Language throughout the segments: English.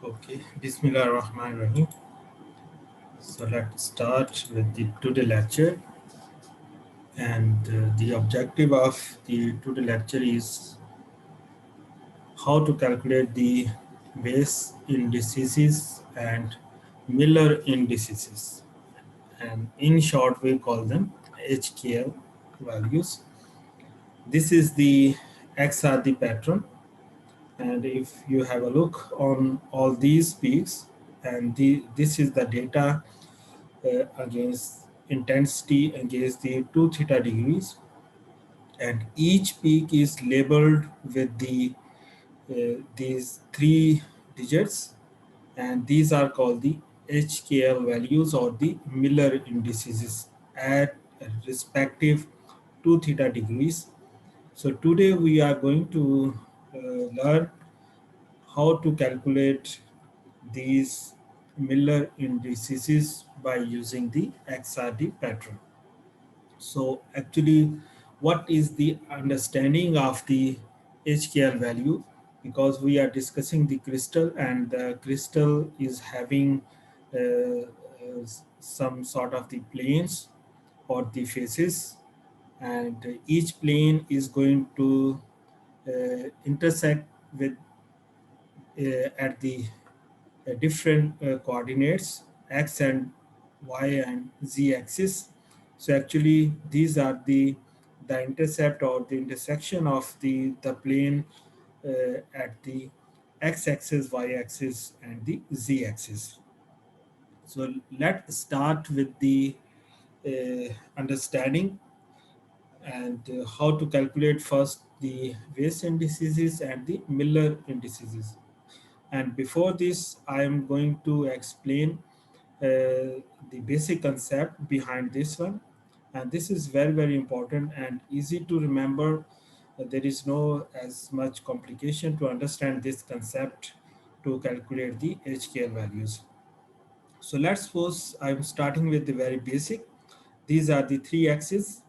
Okay, Bismillah Rahman Rahim. So let's start with the today lecture. And the objective of the today lecture is how to calculate the Weiss indices and Miller indices. And in short, we call them HKL values. This is the XRD pattern. And if you have a look on all these peaks, and this is the data against intensity against the 2 theta degrees, and each peak is labeled with these three digits, and these are called the HKL values or the Miller indices at respective 2 theta degrees. So today we are going to learn how to calculate these Miller indices by using the XRD pattern. So actually, what is the understanding of the HKL value? Because we are discussing the crystal, and the crystal is having some sort of the planes or the faces, and each plane is going to intersect with at the different coordinates x and y and z axis. So actually these are the intercept or the intersection of the plane at the x axis, y axis and the z axis. So let's start with the understanding and how to calculate first the Weiss indices and the Miller indices. And before this, I am going to explain the basic concept behind this one. And this is very, very important and easy to remember. There is no as much complication to understand this concept to calculate the HKL values. So let's suppose I'm starting with the very basic. These are the three axes.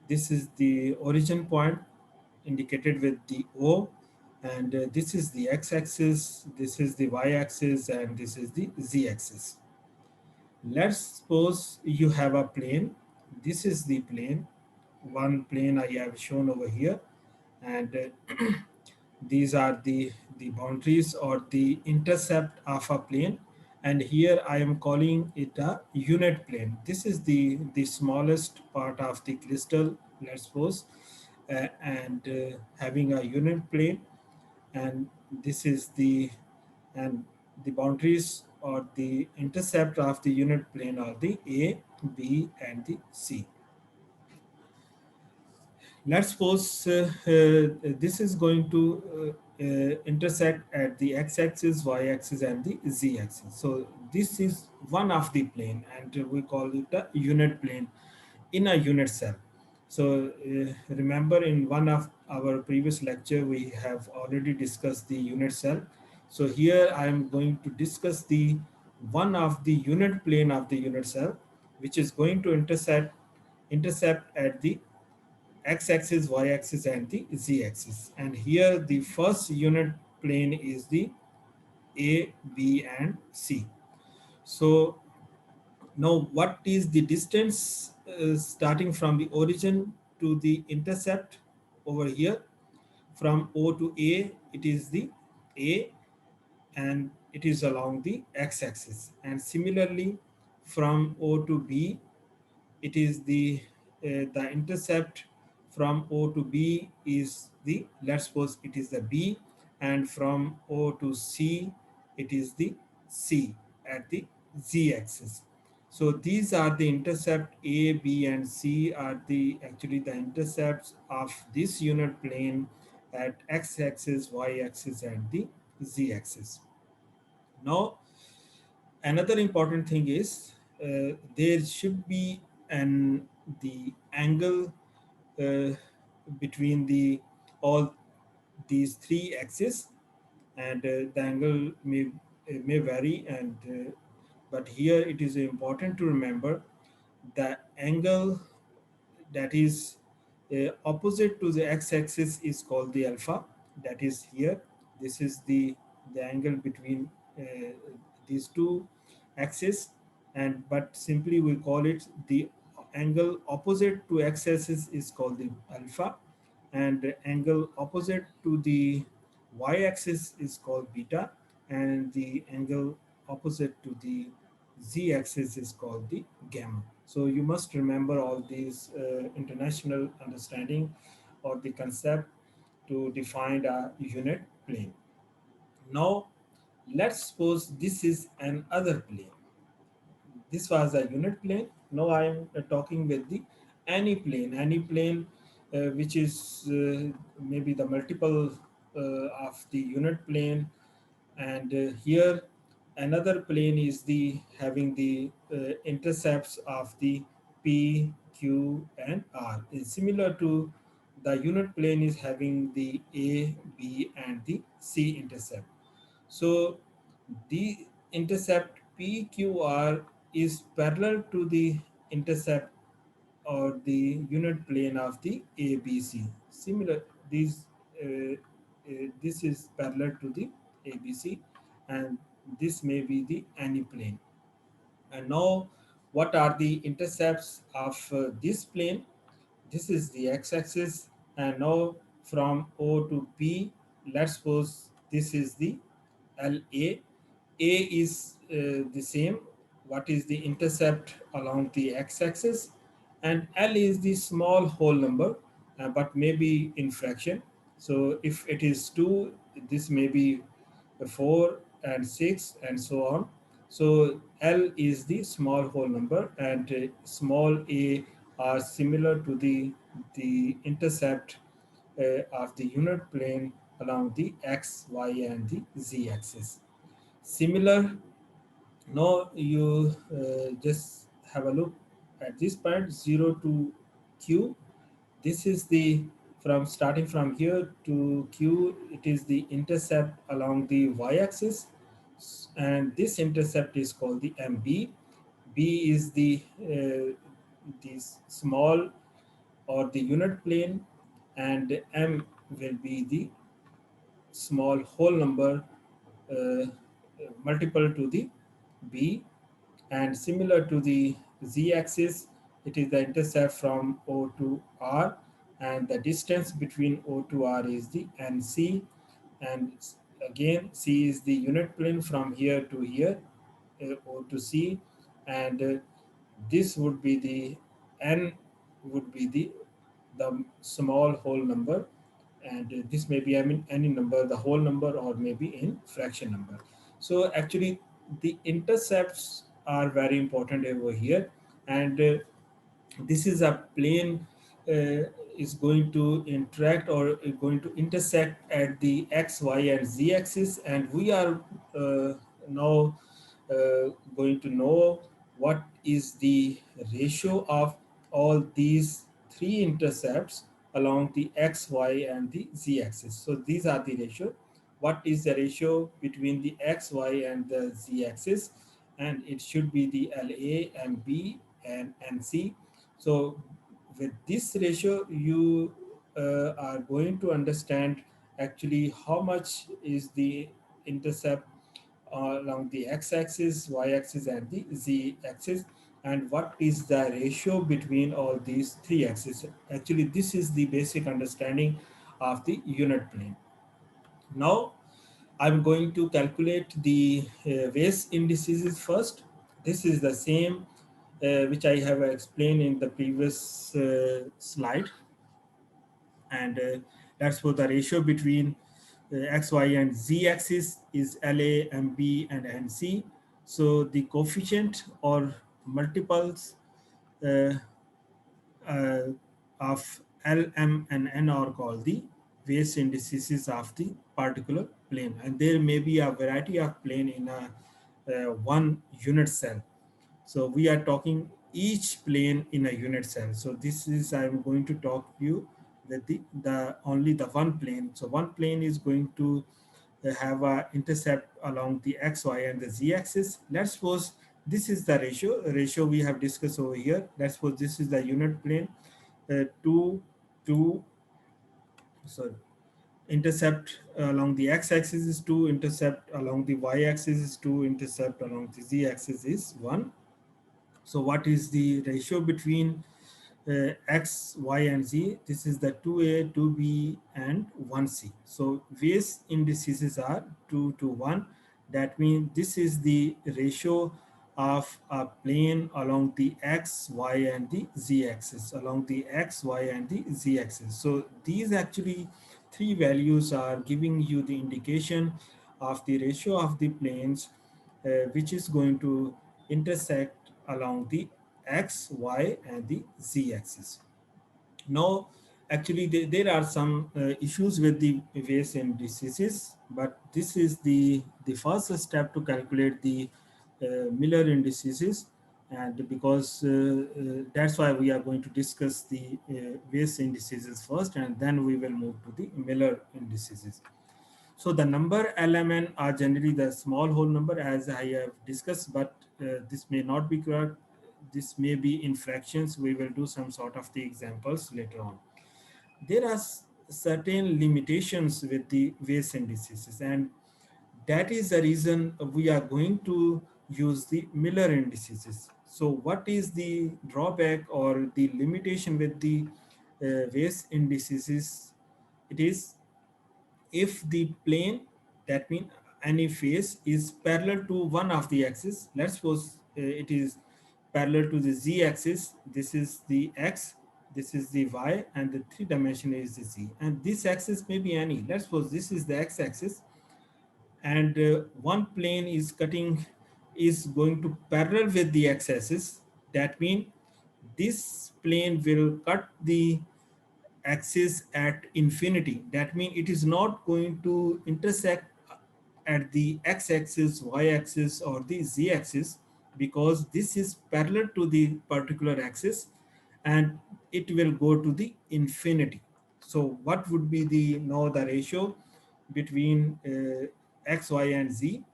This is the origin point indicated with the O, and this is the x-axis, this is the y-axis, and this is the z-axis. Let's suppose you have a plane. This is the plane. One plane I have shown over here, and these are the boundaries or the intercept of a plane. And here I am calling it a unit plane. This is the smallest part of the crystal, let's suppose, and having a unit plane. And this is the boundaries or the intercept of the unit plane are the A, B, and the C. Let's suppose this is going to intersect at the x-axis, y-axis, and the z-axis. So this is one of the plane, and we call it a unit plane in a unit cell. So remember, in one of our previous lecture, we have already discussed the unit cell. So here I am going to discuss the one of the unit plane of the unit cell, which is going to intercept at the x-axis, y-axis, and the z-axis. And here the first unit plane is the A, B, and C. So now what is the distance starting from the origin to the intercept over here? From O to A, it is the A, and it is along the x-axis. And similarly, from O to B, it is the intercept from O to B is the, let's suppose it is the B, and from O to C it is the C at the Z axis. So these are the intercept A, B, and C are the actually the intercepts of this unit plane at x axis, y axis, and the z axis. Now another important thing is there should be an the angle uh, between the all these three axes, and the angle may vary, and but here it is important to remember the angle that is opposite to the x-axis is called the alpha. That is here. This is the angle between these two axes, and but simply we call it the angle opposite to x-axis is called the alpha, and the angle opposite to the y-axis is called beta, and the angle opposite to the z-axis is called the gamma. So you must remember all these international understanding or the concept to define a unit plane. Now, let's suppose this is another plane. This was a unit plane. Now I am talking with the any plane which is maybe the multiple of the unit plane, and here another plane is the having the intercepts of the p, q, and r. Is similar to the unit plane is having the a, b, and the c intercept. So the intercept PQR is parallel to the intercept or the unit plane of the ABC. Similar, these this is parallel to the ABC, and this may be the any plane. And now, what are the intercepts of this plane? This is the x-axis, and now from O to P, let's suppose this is the LA. A is the same. What is the intercept along the x-axis? And L is the small whole number, but maybe in fraction. So if it is 2, this may be 4 and 6 and so on. So L is the small whole number, and small a are similar to the intercept of the unit plane along the x, y, and the z axis. Similar, now you just have a look at this point 0 to q. This is the from starting from here to q, it is the intercept along the y-axis, and this intercept is called the mb. B is the small or the unit plane, and m will be the small whole number multiple to the b. And similar to the z-axis, it is the intercept from O to R, and the distance between O to R is the nc, and again c is the unit plane from here to here, O to c, and this would be the n would be the small whole number, and this may be, I mean, any number, the whole number, or maybe in fraction number. So actually the intercepts are very important over here, and this is a plane is going to interact or going to intersect at the x, y, and z axis, and we are now going to know what is the ratio of all these three intercepts along the x, y, and the z axis. So these are the ratio. What is the ratio between the x, y, and the z axis? And it should be the LA, MB, and NC. So with this ratio, you are going to understand actually how much is the intercept along the x-axis, y-axis, and the z-axis, and what is the ratio between all these three axes. Actually, this is the basic understanding of the unit plane. Now, I'm going to calculate the Weiss indices first. This is the same which I have explained in the previous slide, and that's for the ratio between x, y, and z axis is LA, MB, and NC. So the coefficient or multiples uh, uh, of L, M, and N are called the Weiss indices of the particular plane, and there may be a variety of plane in a one unit cell. So we are talking each plane in a unit cell. So this is, I'm going to talk you that the only the one plane. So one plane is going to have a intercept along the x, y, and the z axis. Let's suppose this is the ratio we have discussed over here. Let's suppose this is the unit plane, 2 2 sorry intercept along the x-axis is 2, intercept along the y-axis is 2, intercept along the z-axis is 1. So what is the ratio between x, y, and z? This is the 2a, 2b, and 1c. So Weiss indices are 2 to 1. That means this is the ratio of a plane along the x, y, and the z axis, along the x, y, and the z axis. So these actually three values are giving you the indication of the ratio of the planes which is going to intersect along the x, y, and the z axis. Now, actually, there are some issues with the Weiss indices, but this is the first step to calculate the Miller indices, and because that's why we are going to discuss the Weiss indices first, and then we will move to the Miller indices. So the number LMN are generally the small whole number as I have discussed, but this may not be correct. This may be in fractions. We will do some sort of the examples later on. There are certain limitations with the Weiss indices, and that is the reason we are going to use the Miller indices. So what is the drawback or the limitation with the Weiss indices? It is if the plane, that means any face, is parallel to one of the axis. Let's suppose it is parallel to the z axis. This is the x, this is the y, and the three dimension is the z, and this axis may be any. Let's suppose this is the x axis, and one plane is cutting, is going to parallel with the x axis. That means this plane will cut the axis at infinity. That means it is not going to intersect at the x-axis, y-axis, or the z-axis, because this is parallel to the particular axis, and it will go to the infinity. So what would be the now the ratio between x, y, and z?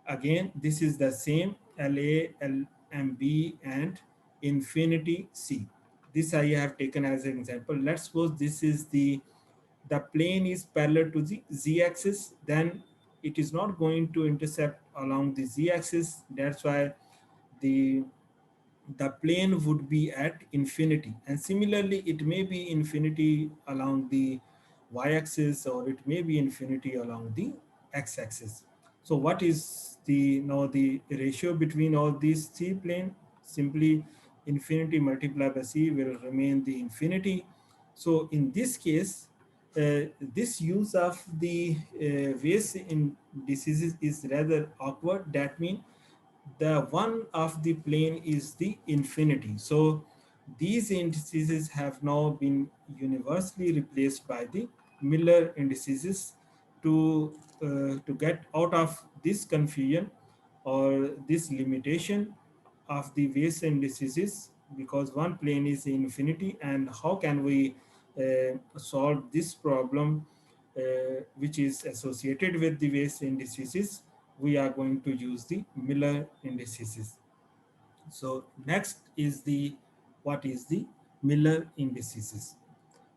Again, this is the same LA, LMB, and infinity C. This I have taken as an example. Let's suppose this is the plane is parallel to the z-axis, then it is not going to intercept along the z-axis. That's why the the plane would be at infinity, and similarly it may be infinity along the y-axis, or it may be infinity along the x-axis. So what is the now the ratio between all these three planes? Simply infinity multiplied by c will remain the infinity. So in this case, this use of the Weiss indices is rather awkward. That means the one of the plane is the infinity. So these indices have now been universally replaced by the Miller indices to get out of this confusion or this limitation of the Weiss indices, because one plane is infinity, and how can we solve this problem which is associated with the Weiss indices? We are going to use the Miller indices. So next is the what is the Miller indices?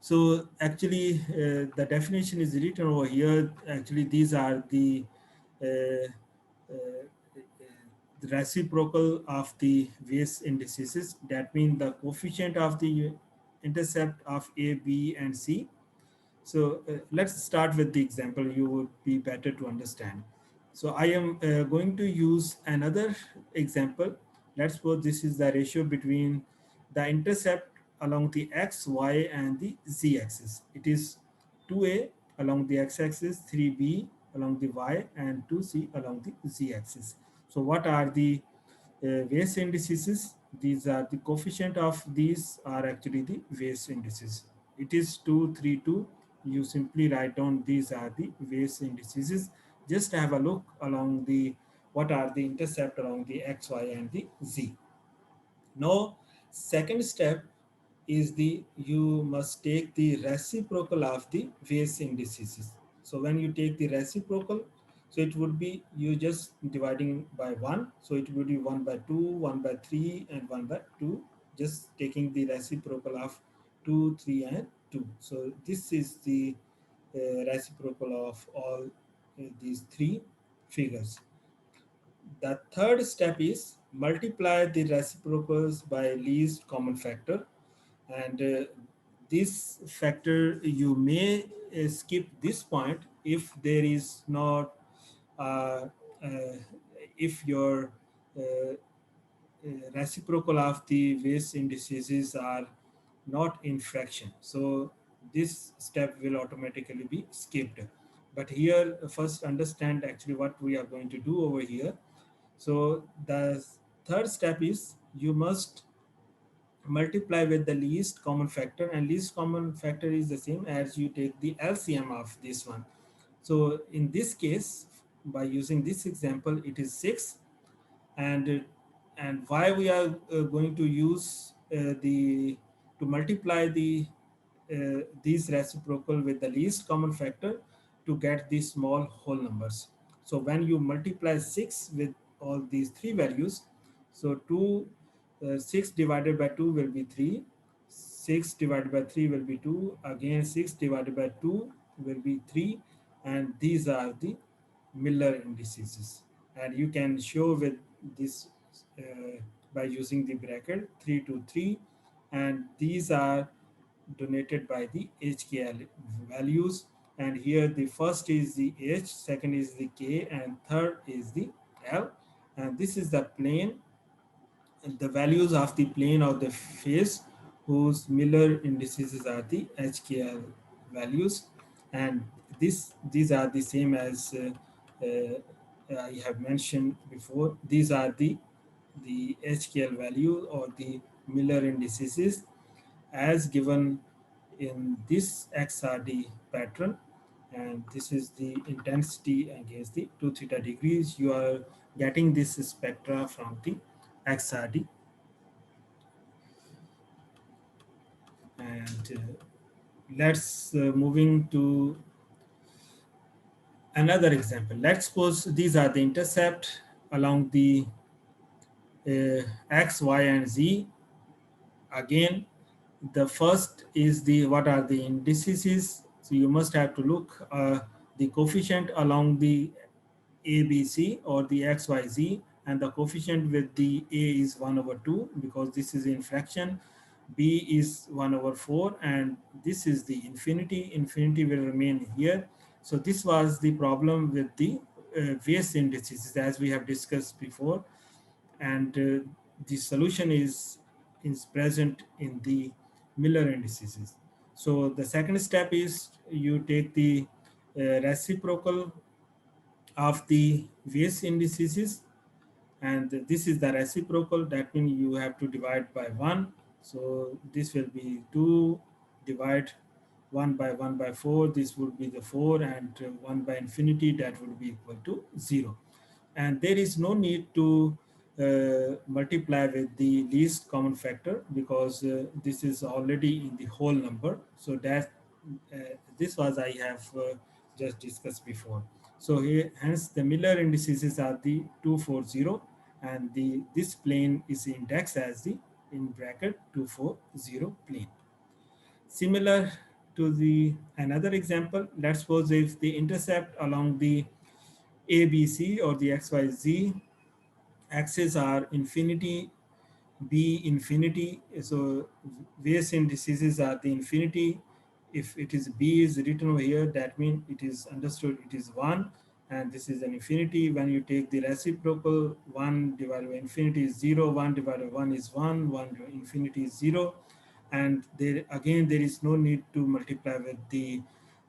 So actually, the definition is written over here. Actually, these are uh, the reciprocal of the Weiss indices. That means the coefficient of the intercept of A, B, and C. So let's start with the example. You would be better to understand. So I am going to use another example. Let's suppose this is the ratio between the intercept along the x, y, and the z axis. It is 2a along the x axis, 3b along the y, and 2c along the z axis. So what are the Weiss indices? These are the coefficient of these are actually the Weiss indices. It is 2, 3, 2. You simply write down these are the Weiss indices. Just have a look along the what are the intercept along the x, y, and the z. Now, second step is the you must take the reciprocal of the Weiss indices. So when you take the reciprocal, so it would be you just dividing by 1. So it would be 1 by 2, 1 by 3, and 1 by 2. Just taking the reciprocal of 2, 3, and 2. So this is the reciprocal of all these three figures. The third step is multiply the reciprocals by least common factor, and this factor you may skip this point if there is not uh, uh, if your reciprocal of the Weiss indices are not in fraction. So this step will automatically be skipped. But here, first understand actually what we are going to do over here. So the third step is you must multiply with the least common factor, and least common factor is the same as you take the LCM of this one. So in this case, by using this example, it is 6, and why we are going to use the to multiply these reciprocal with the least common factor to get these small whole numbers. So when you multiply 6 with all these three values, so 6 divided by 2 will be 3, 6 divided by 3 will be 2, again 6 divided by 2 will be 3, and these are the Miller indices. And you can show with this by using the bracket 3 to 3, and these are donated by the HKL values. And here the first is the H, second is the K, and third is the L. And this is the plane, the values of the plane of the face whose Miller indices are the HKL values, and these are the same as I have mentioned before. These are the HKL value or the Miller indices as given in this XRD pattern, and this is the intensity against the 2 theta degrees. You are getting this spectra from the XRD. And let's moving to another example. Let's suppose these are the intercept along the x, y, and z. Again, the first is the what are the indices. So you must have to look the coefficient along the ABC or the XYZ, and the coefficient with the A is 1 over 2 because this is in fraction, B is 1 over 4, and this is the infinity. Infinity will remain here. So this was the problem with the Weiss indices as we have discussed before, and the solution is present in the Miller indices. So the second step is you take the reciprocal of the Weiss indices, and this is the reciprocal. That means you have to divide by 1. So this will be 2, divide 1 by 1 by 4, this would be the 4, and 1 by infinity, that would be equal to 0. And there is no need to multiply with the least common factor because this is already in the whole number. So that uh, this was I have just discussed before. So here, hence the Miller indices are the 240, and the this plane is indexed as the in bracket 240 plane. Similar to the another example, let's suppose if the intercept along the ABC or the XYZ axes are infinity, B infinity. So Weiss indices are the infinity. If it is B is written over here, that means it is understood it is 1, and this is an infinity. When you take the reciprocal, 1 divided by infinity is 0, 1 divided by 1 is 1, 1 divided by infinity is 0. And there again there is no need to multiply with the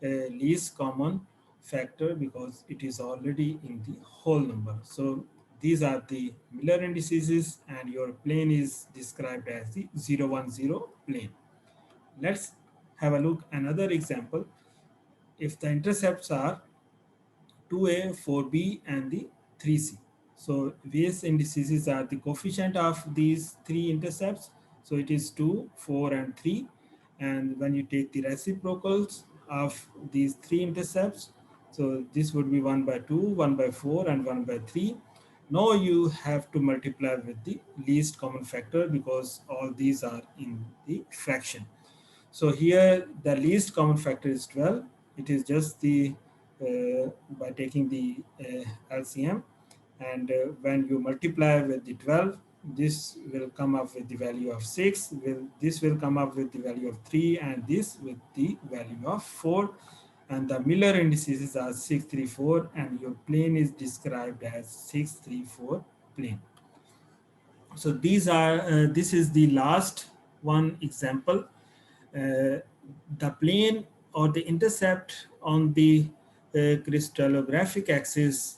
least common factor because it is already in the whole number. So these are the Miller indices, and your plane is described as the 010 plane. Let's have a look another example. If the intercepts are 2a, 4b, and the 3c. So Weiss indices are the coefficient of these three intercepts. So it is 2, 4, and 3. And when you take the reciprocals of these three intercepts, so this would be 1 by 2, 1 by 4, and 1 by 3. Now you have to multiply with the least common factor because all these are in the fraction. So here the least common factor is 12, it is just the by taking the LCM, and when you multiply with the 12, this will come up with the value of 6, this will come up with the value of 3, and this with the value of 4. And the Miller indices are 634, and your plane is described as 634 plane. So these are this is the last one example. uh, the plane or the intercept on the crystallographic axis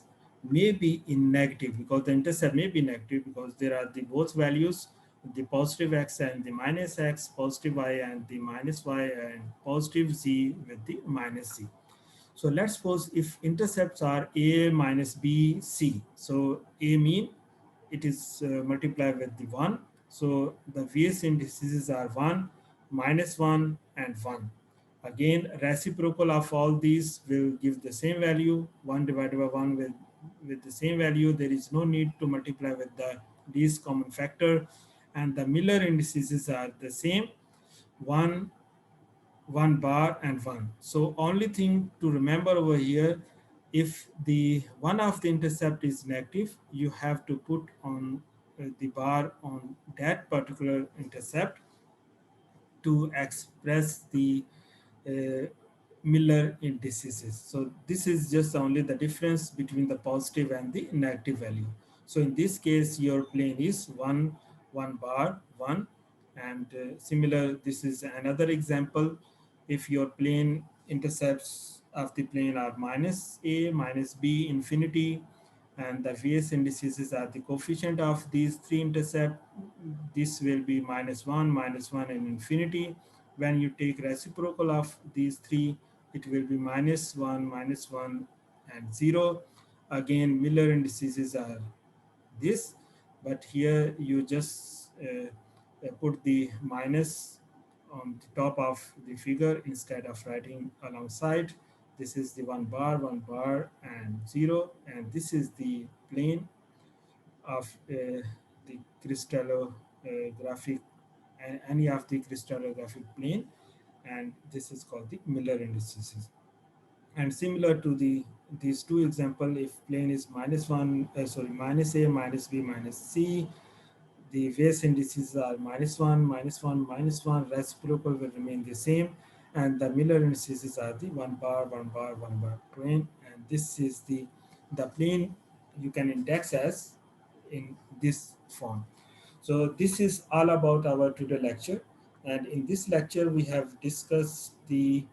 may be in negative, because the intercept may be negative because there are the both values, the positive x and the minus x, positive y and the minus y, and positive z with the minus z. So let's suppose if intercepts are a minus b c. So a mean it is multiplied with the 1. So the Weiss indices are 1, minus 1, and 1. Again, reciprocal of all these will give the same value. 1 divided by 1 with the same value. There is no need to multiply with the least common factor. And the Miller indices are the same, 1, 1 bar, and 1. So only thing to remember over here, if the one of the intercept is negative, you have to put on the bar on that particular intercept to express the uh, Miller indices. So this is just only the difference between the positive and the negative value. So in this case, your plane is 1, 1 bar, 1. And similar, this is another example. If your plane intercepts of the plane are minus a, minus b, infinity, and the Weiss indices are the coefficient of these three intercept, this will be minus 1, and infinity. When you take reciprocal of these three, it will be minus 1, and 0. Again, Miller indices are this, but here you just put the minus on the top of the figure instead of writing alongside. This is the 1 bar, and 0, and this is the plane of the crystallographic, any of the crystallographic plane, and this is called the Miller indices. And similar to these two example, if plane is minus a, minus b, minus c, the Weiss indices are minus 1, reciprocal will remain the same, and the Miller indices are the 1 bar plane, and this is the plane you can index as in this form. So this is all about our today lecture, and in this lecture we have discussed the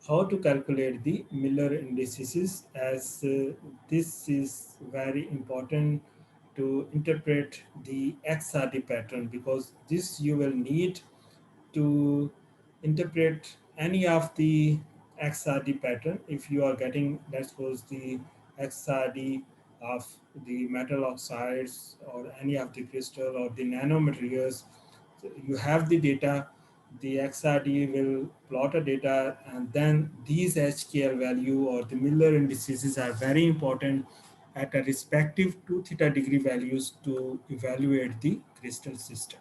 how to calculate the Miller indices, as this is very important to interpret the XRD pattern, because this you will need to interpret any of the XRD pattern. If you are getting, let's suppose, the XRD of the metal oxides or any of the crystal or the nanomaterials, so you have the data, the XRD will plot a data, and then these HKL value or the Miller indices are very important at a respective 2 theta degree values to evaluate the crystal system.